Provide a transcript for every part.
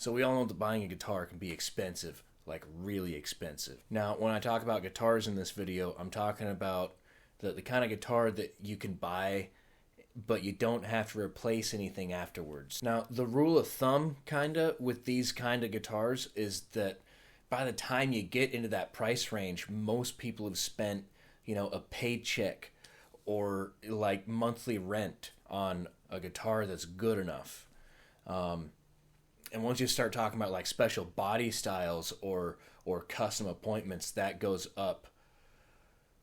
So we all know that buying a guitar can be expensive, like really expensive. Now, when I talk about guitars in this video, I'm talking about the kind of guitar that you can buy, but you don't have to replace anything afterwards. Now, the rule of thumb, kinda, with these kind of guitars is that by the time you get into that price range, most people have spent, a paycheck or like monthly rent on a guitar that's good enough. And once you start talking about like special body styles or custom appointments, that goes up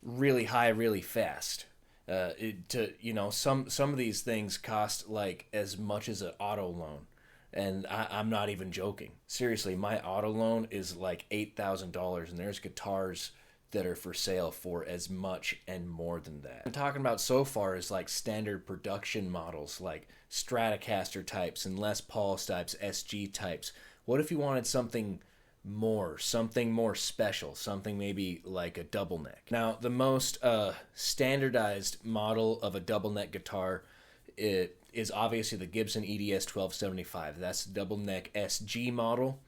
really high, really fast. Some of these things cost like as much as an auto loan, and I'm not even joking. Seriously, my auto loan is like $8,000, and there's guitars that are for sale for as much and more than that. I'm talking about so far is like standard production models like Stratocaster types and Les Paul types, SG types. What if you wanted something more special, something maybe like a double neck? Now, the most standardized model of a double neck guitar is obviously the Gibson EDS 1275. That's the double neck SG model.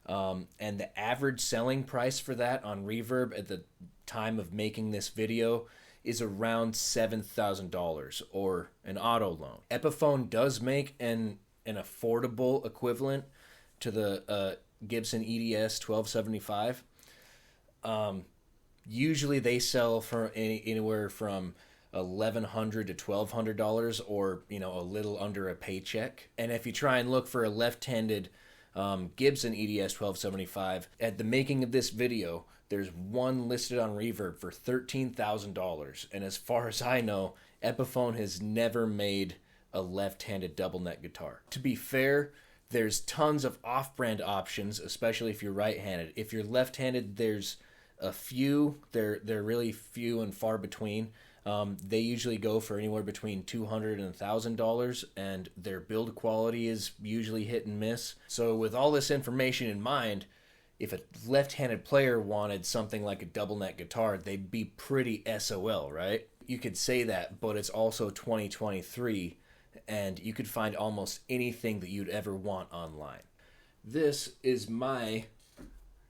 And the average selling price for that on Reverb at the time of making this video is around $7,000 or an auto loan. Epiphone does make an affordable equivalent to the Gibson EDS 1275. Usually they sell for anywhere from $1,100 to $1,200, or a little under a paycheck. And if you try and look for a left-handed Gibson EDS 1275, at the making of this video, there's one listed on Reverb for $13,000. And as far as I know, Epiphone has never made a left-handed double neck guitar. To be fair, there's tons of off-brand options, especially if you're right-handed. If you're left-handed, there's a few. They're really few and far between. They usually go for anywhere between $200 and $1,000, and their build quality is usually hit and miss. So with all this information in mind, if a left-handed player wanted something like a double neck guitar, they'd be pretty SOL, right? You could say that, but it's also 2023, and you could find almost anything that you'd ever want online. This is my...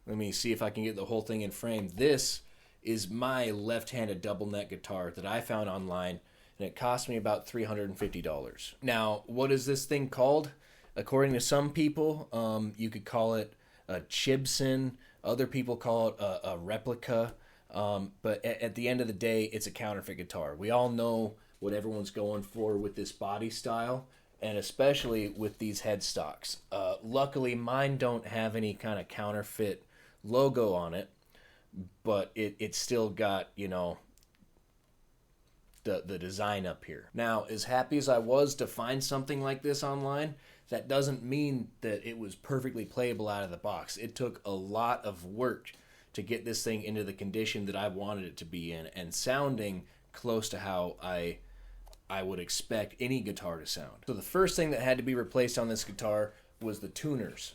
Let me see if I can get the whole thing in frame. This is my left-handed double neck guitar that I found online, and it cost me about $350. Now, what is this thing called? According to some people, you could call it a Chibson. Other people call it a replica. But at the end of the day, it's a counterfeit guitar. We all know what everyone's going for with this body style, and especially with these headstocks. Luckily, mine don't have any kind of counterfeit logo on it, but it's still got, the design up here. Now, as happy as I was to find something like this online, that doesn't mean that it was perfectly playable out of the box. It took a lot of work to get this thing into the condition that I wanted it to be in, and sounding close to how I would expect any guitar to sound. So the first thing that had to be replaced on this guitar was the tuners.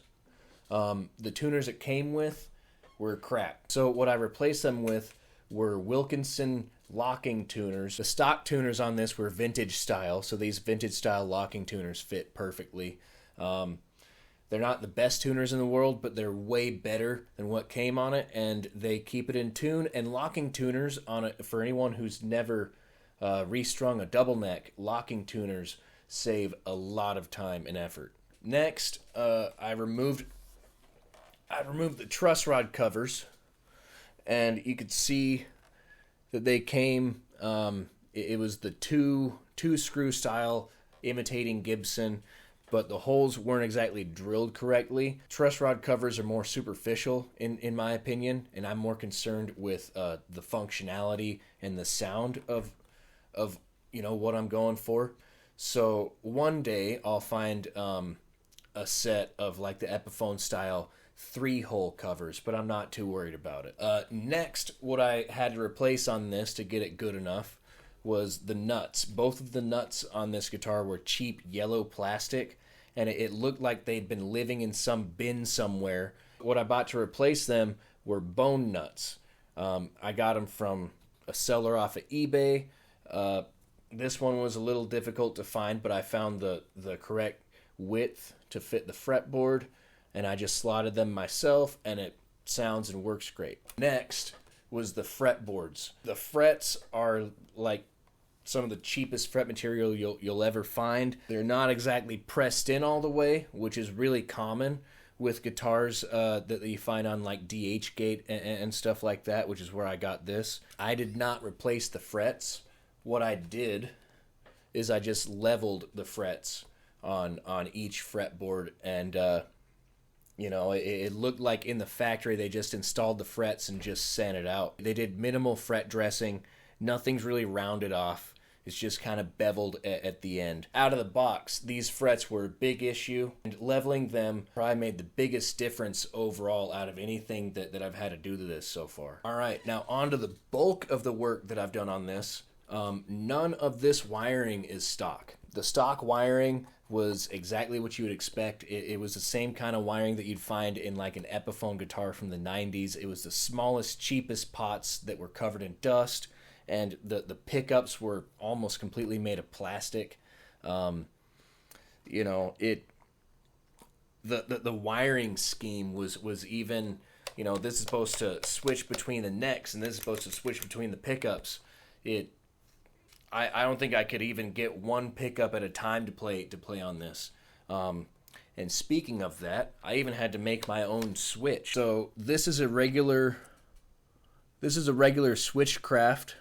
The tuners it came with were crap. So what I replaced them with were Wilkinson locking tuners. The stock tuners on this were vintage style, so these vintage style locking tuners fit perfectly. They're not the best tuners in the world, but they're way better than what came on it, and they keep it in tune. And locking tuners on it, for anyone who's never restrung a double neck, locking tuners save a lot of time and effort. Next, I removed the truss rod covers, and you could see that they came, it was the two screw style imitating Gibson, but the holes weren't exactly drilled correctly. Truss rod covers are more superficial in my opinion, and I'm more concerned with the functionality and the sound of what I'm going for. So one day I'll find a set of like the Epiphone style 3-hole covers, but I'm not too worried about it. Next, what I had to replace on this to get it good enough was the nuts. Both of the nuts on this guitar were cheap yellow plastic, and it looked like they'd been living in some bin somewhere. What I bought to replace them were bone nuts. I got them from a seller off of eBay. This one was a little difficult to find, but I found the correct width to fit the fretboard. and I just slotted them myself, and it sounds and works great. Next was the fretboards. The frets are like some of the cheapest fret material you'll ever find. They're not exactly pressed in all the way, which is really common with guitars that you find on like DH-Gate and stuff like that, which is where I got this. I did not replace the frets. What I did is I just leveled the frets on each fretboard, and it looked like in the factory they just installed the frets and just sent it out. They did minimal fret dressing. Nothing's really rounded off. It's just kind of beveled at the end. Out of the box, these frets were a big issue, and leveling them probably made the biggest difference overall out of anything that I've had to do to this so far. All right, now on to the bulk of the work that I've done on this. None of this wiring is stock. The stock wiring was exactly what you would expect. It was the same kind of wiring that you'd find in like an Epiphone guitar from the 90s. It was the smallest, cheapest pots that were covered in dust, and the pickups were almost completely made of plastic. The wiring scheme was even, this is supposed to switch between the necks, and this is supposed to switch between the pickups. I don't think I could even get one pickup at a time to play on this. And speaking of that, I even had to make my own switch. So this is a regular Switchcraft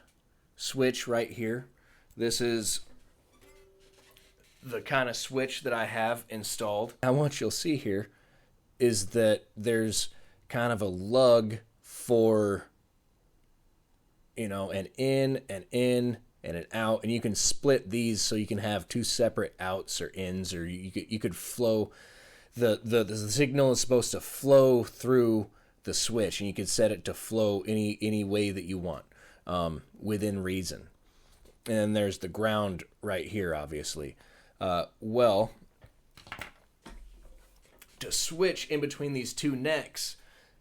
switch right here. This is the kind of switch that I have installed. Now what you'll see here is that there's kind of a lug for an in and an out, and you can split these so you can have two separate outs or ins, or you could flow the signal is supposed to flow through the switch, and you can set it to flow any way that you want, within reason. And then there's the ground right here, obviously. To switch in between these two necks,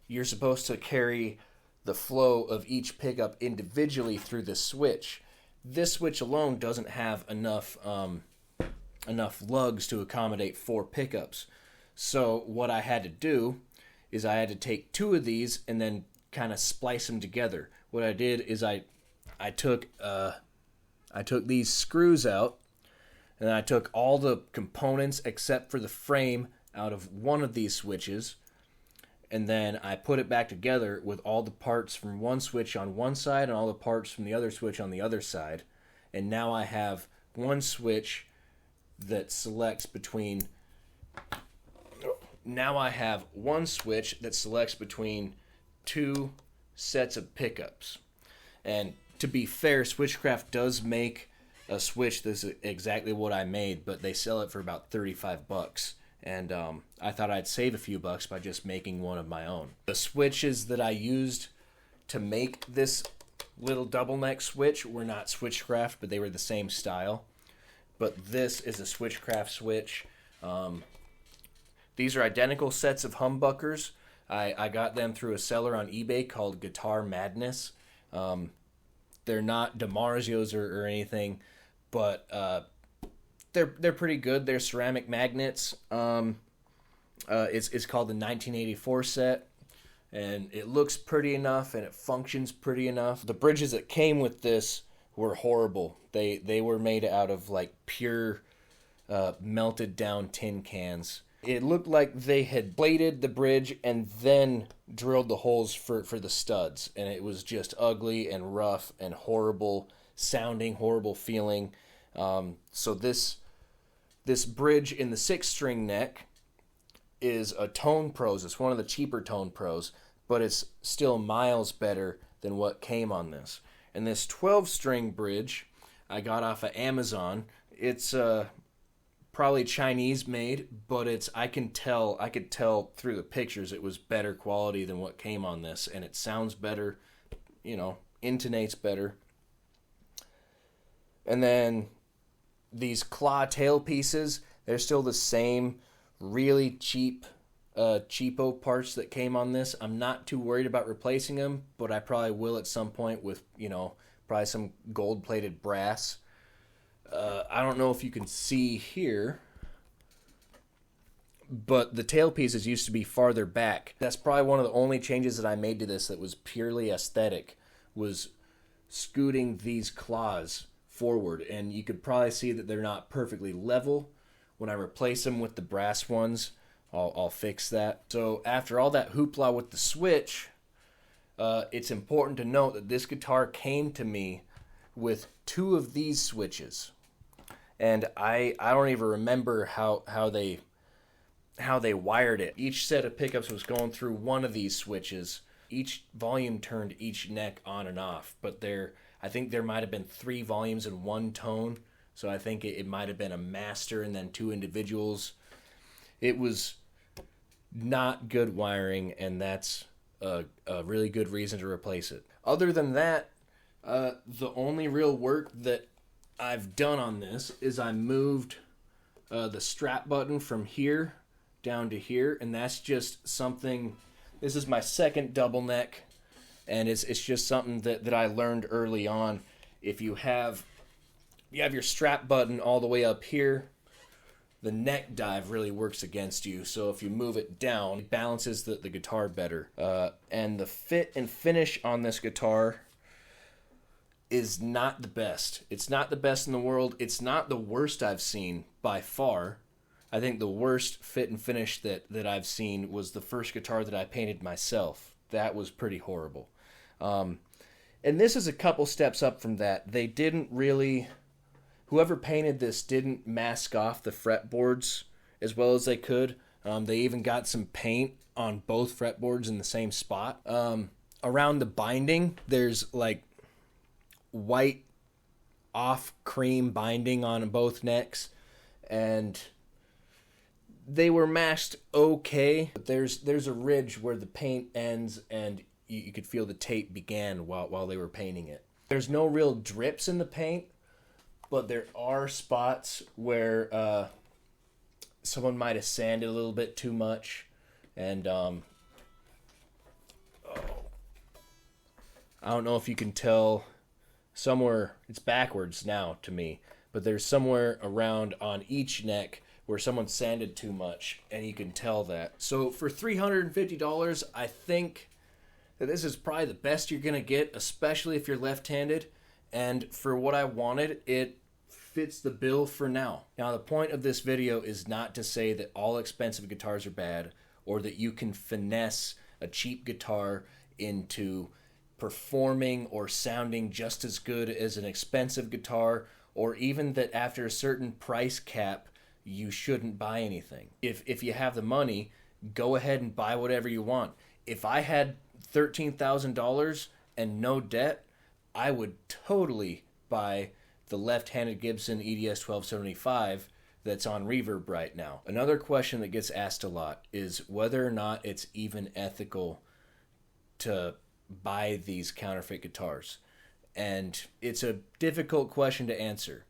you're supposed to carry the flow of each pickup individually through the switch. This switch alone doesn't have enough lugs to accommodate 4 pickups. So what I had to do is I had to take 2 of these and then kind of splice them together. What I did is I took these screws out, and then I took all the components except for the frame out of one of these switches, and then I put it back together with all the parts from one switch on one side and all the parts from the other switch on the other side. And now I have one switch that selects between... Now I have one switch that selects between 2 sets of pickups. And to be fair, Switchcraft does make a switch that's exactly what I made, but they sell it for about $35. And I thought I'd save a few bucks by just making one of my own. The switches that I used to make this little double neck switch were not Switchcraft, but they were the same style. But this is a Switchcraft switch. These are identical sets of humbuckers. I got them through a seller on eBay called Guitar Madness. They're not DiMarzios or anything, but they're pretty good. They're ceramic magnets. It's called the 1984 set, and it looks pretty enough and it functions pretty enough. The bridges that came with this were horrible. They were made out of like pure melted down tin cans. It looked like they had bladed the bridge and then drilled the holes for the studs, and it was just ugly and rough and horrible sounding, horrible feeling. So this bridge in the 6-string neck is a Tone Pros. It's one of the cheaper Tone Pros, but it's still miles better than what came on this. And this 12-string bridge I got off of Amazon. It's probably Chinese made, but I could tell through the pictures it was better quality than what came on this, and it sounds better, intonates better. And then these claw tail pieces, they're still the same really cheapo parts that came on this. I'm not too worried about replacing them, but I probably will at some point with, probably some gold-plated brass. I don't know if you can see here, but the tailpieces used to be farther back. That's probably one of the only changes that I made to this that was purely aesthetic, was scooting these claws forward. And you could probably see that they're not perfectly level. When I replace them with the brass ones, I'll fix that. So after all that hoopla with the switch, it's important to note that this guitar came to me with 2 of these switches. And I don't even remember how they wired it. Each set of pickups was going through one of these switches. Each volume turned each neck on and off, but I think there might have been 3 volumes in one tone, so I think it might have been a master and then 2 individuals. It was not good wiring, and that's a really good reason to replace it. Other than that, the only real work that I've done on this is I moved the strap button from here down to here, and that's just something. This is my second double neck, and it's just something that I learned early on. If you have your strap button all the way up here, the neck dive really works against you. So if you move it down, it balances the guitar better. And the fit and finish on this guitar is not the best. It's not the best in the world. It's not the worst I've seen by far. I think the worst fit and finish that I've seen was the first guitar that I painted myself. That was pretty horrible. And this is a couple steps up from that. They didn't really... Whoever painted this didn't mask off the fretboards as well as they could. They even got some paint on both fretboards in the same spot. Around the binding, there's like white off cream binding on both necks, and they were mashed okay. But there's a ridge where the paint ends, and you could feel the tape began while they were painting it. There's no real drips in the paint, but there are spots where someone might have sanded a little bit too much, and I don't know if you can tell. Somewhere, it's backwards now to me, but there's somewhere around on each neck where someone sanded too much, and you can tell that. So for $350, I think that this is probably the best you're going to get, especially if you're left-handed. And for what I wanted, it fits the bill for now. Now, the point of this video is not to say that all expensive guitars are bad, or that you can finesse a cheap guitar into performing or sounding just as good as an expensive guitar, or even that after a certain price cap, you shouldn't buy anything. If you have the money, go ahead and buy whatever you want. If I had $13,000 and no debt, I would totally buy the left-handed Gibson EDS 1275 that's on Reverb right now. Another question that gets asked a lot is whether or not it's even ethical to buy these counterfeit guitars. And it's a difficult question to answer.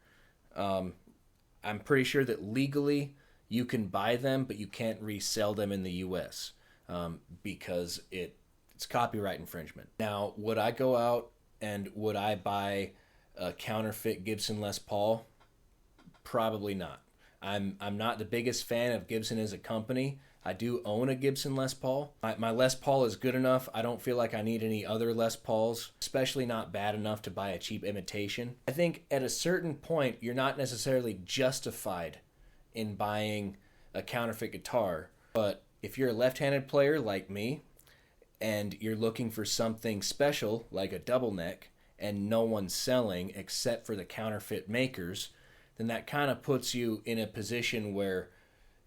I'm pretty sure that legally you can buy them, but you can't resell them in the US because it's copyright infringement. Now, would I go out and would I buy a counterfeit Gibson Les Paul? Probably not. I'm not the biggest fan of Gibson as a company. I do own a Gibson Les Paul. My Les Paul is good enough. I don't feel like I need any other Les Pauls, especially not bad enough to buy a cheap imitation. I think at a certain point, you're not necessarily justified in buying a counterfeit guitar. But if you're a left-handed player like me, and you're looking for something special like a double neck, and no one's selling except for the counterfeit makers, then that kind of puts you in a position where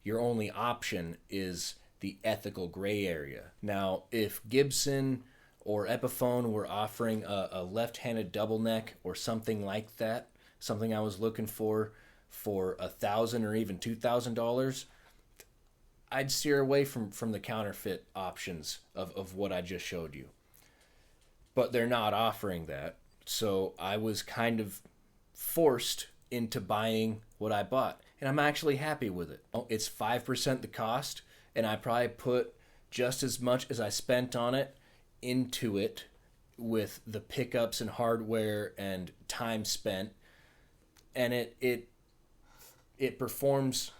your only option is the ethical gray area. Now, if Gibson or Epiphone were offering a left-handed double neck or something like that, something I was looking for $1,000 or even $2,000, I'd steer away from the counterfeit options of what I just showed you. But they're not offering that, so I was kind of forced into buying what I bought. And I'm actually happy with it. It's 5% the cost, and I probably put just as much as I spent on it into it with the pickups and hardware and time spent. And it performs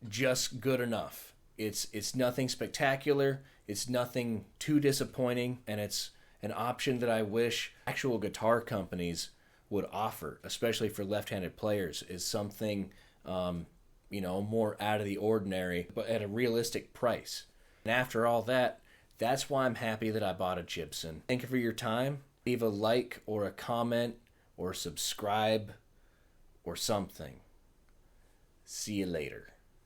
just good enough. It's nothing spectacular, it's nothing too disappointing, and it's an option that I wish actual guitar companies would offer, especially for left-handed players, is something more out of the ordinary, but at a realistic price. And after all that, that's why I'm happy that I bought a Gibson. Thank you for your time. Leave a like or a comment or subscribe or something. See you later.